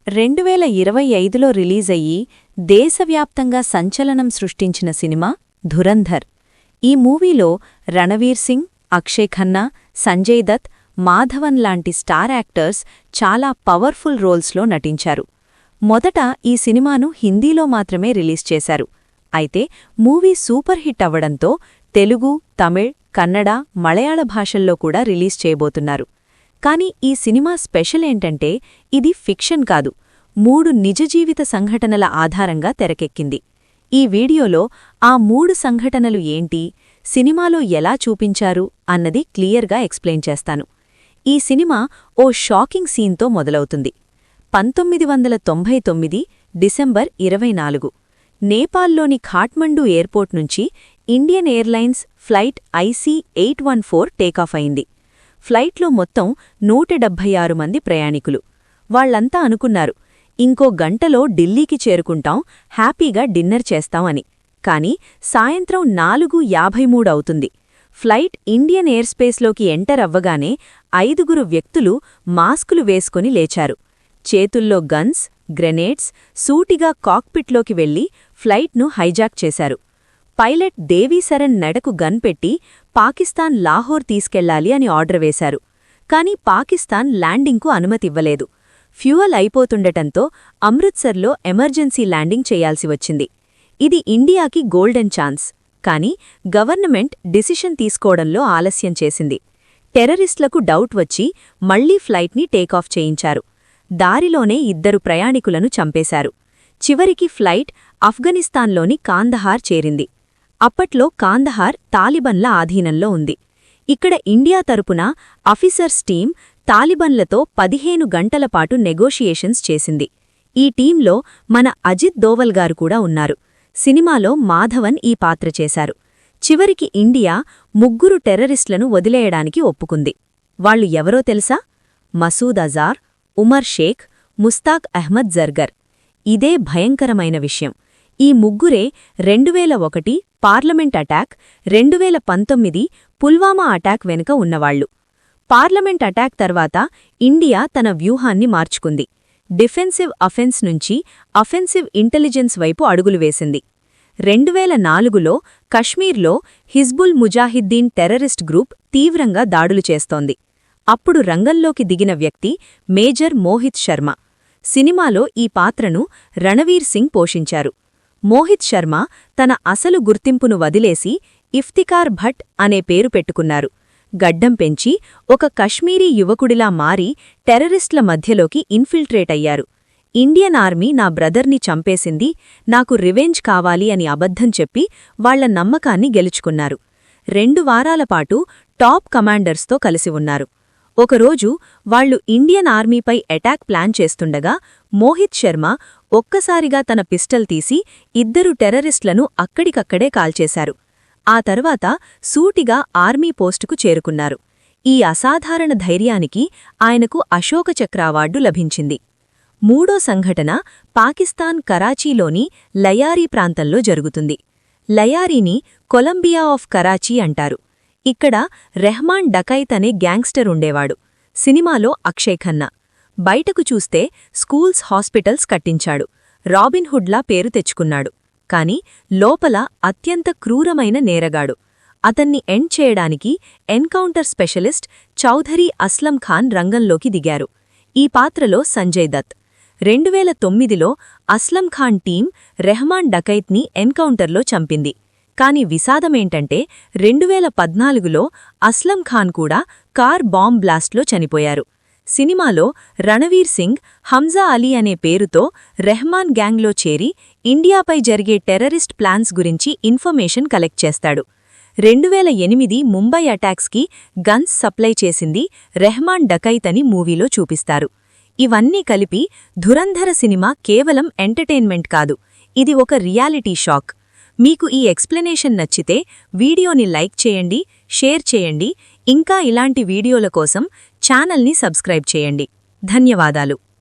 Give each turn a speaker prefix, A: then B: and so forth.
A: 2025లో రిలీజయ్యి దేశవ్యాప్తంగా సంచలనం సృష్టించిన సినిమా ధురంధర్. ఈ మూవీలో రణవీర్ సింగ్, అక్షయ్ ఖన్నా, సంజయ్ దత్, మాధవన్ లాంటి స్టార్ యాక్టర్స్ చాలా పవర్ఫుల్ రోల్స్లో నటించారు. మొదట ఈ సినిమాను హిందీలో మాత్రమే రిలీజ్ చేశారు. అయితే మూవీ సూపర్ హిట్ అవ్వడంతో తెలుగు, తమిళ్, కన్నడ, మలయాళ భాషల్లో కూడా రిలీజ్ చేయబోతున్నారు. కానీ ఈ సినిమా స్పెషల్ ఏంటంటే ఇది ఫిక్షన్ కాదు, 3 నిజజీవిత సంఘటనల ఆధారంగా తెరకెక్కింది. ఈ వీడియోలో ఆ 3 సంఘటనలు ఏంటి, సినిమాలో ఎలా చూపించారు అన్నది క్లియర్గా ఎక్స్ప్లెయిన్ చేస్తాను. ఈ సినిమా ఓ షాకింగ్ సీన్తో మొదలవుతుంది. 1999 డిసెంబర్ 24 నేపాల్లోని ఖాట్మండు ఎయిర్పోర్ట్ నుంచి Indian Airlines flight IC-814 take off అయింది. ఫ్లైట్లో మొత్తం 176 మంది ప్రయాణికులు. వాళ్లంతా అనుకున్నారు, ఇంకో గంటలో ఢిల్లీకి చేరుకుంటాం, హ్యాపీగా డిన్నర్ చేస్తాం అని. కాని సాయంత్రం 4:53 అవుతుంది. ఫ్లైట్ ఇండియన్ ఎయిర్స్పేస్లోకి ఎంటర్ అవ్వగానే 5 వ్యక్తులు మాస్కులు వేసుకుని లేచారు. చేతుల్లో గన్స్, గ్రెనేడ్స్ సూటిగా కాక్పిట్లోకి వెళ్లి ఫ్లైట్ను హైజాక్ చేశారు. పైలట్ దేవీసరన్ నెడకు గన్ పెట్టి పాకిస్తాన్ లాహోర్ తీసుకెళ్లాలి అని ఆర్డర్ వేశారు. కాని పాకిస్తాన్ ల్యాండింగ్కు అనుమతివ్వలేదు. ఫ్యూయల్ అయిపోతుండటంతో అమృత్సర్లో ఎమర్జెన్సీ ల్యాండింగ్ చేయాల్సి వచ్చింది. ఇది ఇండియాకి గోల్డెన్ ఛాన్స్. కాని గవర్నమెంట్ డిసిషన్ తీసుకోవడంలో ఆలస్యం చేసింది. టెర్రరిస్టులకు డౌట్ వచ్చి మళ్లీ ఫ్లైట్ని టేకాఫ్ చేయించారు. దారిలోనే 2 ప్రయాణికులను చంపేశారు. చివరికి ఫ్లైట్ ఆఫ్ఘనిస్తాన్లోని కాందహార్ చేరింది. అప్పట్లో కాందహార్ తాలిబన్ల ఆధీనంలో ఉంది. ఇక్కడ ఇండియా తరపున ఆఫీసర్స్ టీం తాలిబన్లతో 15 గంటల పాటు నెగోషియేషన్స్ చేసింది. ఈ టీంలో మన అజిత్ దోవల్ గారు కూడా ఉన్నారు. సినిమాలో మాధవన్ ఈ పాత్ర చేశారు. చివరికి ఇండియా 3 టెర్రరిస్టులను వదిలేయడానికి ఒప్పుకుంది. వాళ్లు ఎవరో తెలుసా? మసూద్ అజార్, ఉమర్ షేక్, ముస్తాక్ అహ్మద్ జర్గర్. ఇదే భయంకరమైన విషయం. ఈ 3 2001 పార్లమెంట్ అటాక్, 2019 పుల్వామా అటాక్ వెనుక ఉన్నవాళ్లు. పార్లమెంట్ అటాక్ తర్వాత ఇండియా తన వ్యూహాన్ని మార్చుకుంది. డిఫెన్సివ్ అఫెన్స్ నుంచి అఫెన్సివ్ ఇంటెలిజెన్స్ వైపు అడుగులు వేసింది. 2004లో కశ్మీర్లో హిజ్బుల్ ముజాహిద్దీన్ టెర్రరిస్ట్ గ్రూప్ తీవ్రంగా దాడులు చేస్తోంది. అప్పుడు రంగంలోకి దిగిన వ్యక్తి మేజర్ మోహిత్ శర్మ. సినిమాలో ఈ పాత్రను రణవీర్ సింగ్ పోషించారు. మోహిత్ శర్మ తన అసలు గుర్తింపును వదిలేసి ఇఫ్తికార్ భట్ అనే పేరు పెట్టుకున్నారు. గడ్డం పెంచి ఒక కశ్మీరీ యువకుడిలా మారి టెర్రరిస్టుల మధ్యలోకి ఇన్ఫిల్ట్రేట్ అయ్యారు. ఇండియన్ ఆర్మీ నా బ్రదర్ని చంపేసింది, నాకు రివెంజ్ కావాలి అని అబద్ధం చెప్పి వాళ్ల నమ్మకాన్ని గెలుచుకున్నారు. 2 వారాల పాటు టాప్ కమాండర్స్తో కలిసి ఉన్నారు. ఒకరోజు వాళ్లు ఇండియన్ ఆర్మీపై అటాక్ ప్లాన్ చేస్తుండగా మోహిత్ శర్మ ఒక్కసారిగా తన పిస్టల్ తీసి 2 టెర్రరిస్టులను అక్కడికక్కడే కాల్చేశారు. ఆ తర్వాత సూటిగా ఆర్మీ పోస్టుకు చేరుకున్నారు. ఈ అసాధారణ ధైర్యానికి ఆయనకు అశోక చక్ర అవార్డు లభించింది. 3వ సంఘటన పాకిస్తాన్ కరాచీలోని లయారీ ప్రాంతంలో జరుగుతుంది. లయారీని కొలంబియా ఆఫ్ కరాచీ అంటారు. ఇక్కడ రెహమాన్ డకైత్ అనే గ్యాంగ్స్టర్ ఉండేవాడు. సినిమాలో అక్షయ్ ఖన్నా. బయటకు చూస్తే స్కూల్స్, హాస్పిటల్స్ కట్టించాడు. రాబిన్హుడ్లా పేరు తెచ్చుకున్నాడు. కాని లోపల అత్యంత క్రూరమైన నేరగాడు. అతన్ని ఎండ్ చేయడానికి ఎన్కౌంటర్ స్పెషలిస్ట్ చౌధరీ అస్లం ఖాన్ రంగంలోకి దిగారు. ఈ పాత్రలో సంజయ్ దత్. 2009లో అస్లం ఖాన్ టీం రెహమాన్ డకైత్ని ఎన్కౌంటర్లో చంపింది. కాని విషాదమేంటంటే 2014లో అస్లం ఖాన్ కూడా కార్ బాంబ్ బ్లాస్ట్లో చనిపోయారు. సినిమాలో రణవీర్ సింగ్ హంజా అలీ అనే పేరుతో రెహమాన్ గ్యాంగ్లో చేరి ఇండియాపై జరిగే టెర్రరిస్ట్ ప్లాన్స్ గురించి ఇన్ఫర్మేషన్ కలెక్ట్ చేస్తాడు. 2008 ముంబై అటాక్స్కి గన్స్ సప్లై చేసింది రెహమాన్ డకైత్ అని మూవీలో చూపిస్తారు. ఇవన్నీ కలిపి ధురంధర సినిమా కేవలం ఎంటర్టైన్మెంట్ కాదు, ఇది ఒక రియాలిటీ షాక్. మీకు ఈ ఎక్స్ప్లెనేషన్ నచ్చితే వీడియోని లైక్ చేయండి, షేర్ చేయండి. ఇంకా ఇలాంటి వీడియోల కోసం ఛానల్ని సబ్స్క్రైబ్ చేయండి. ధన్యవాదాలు.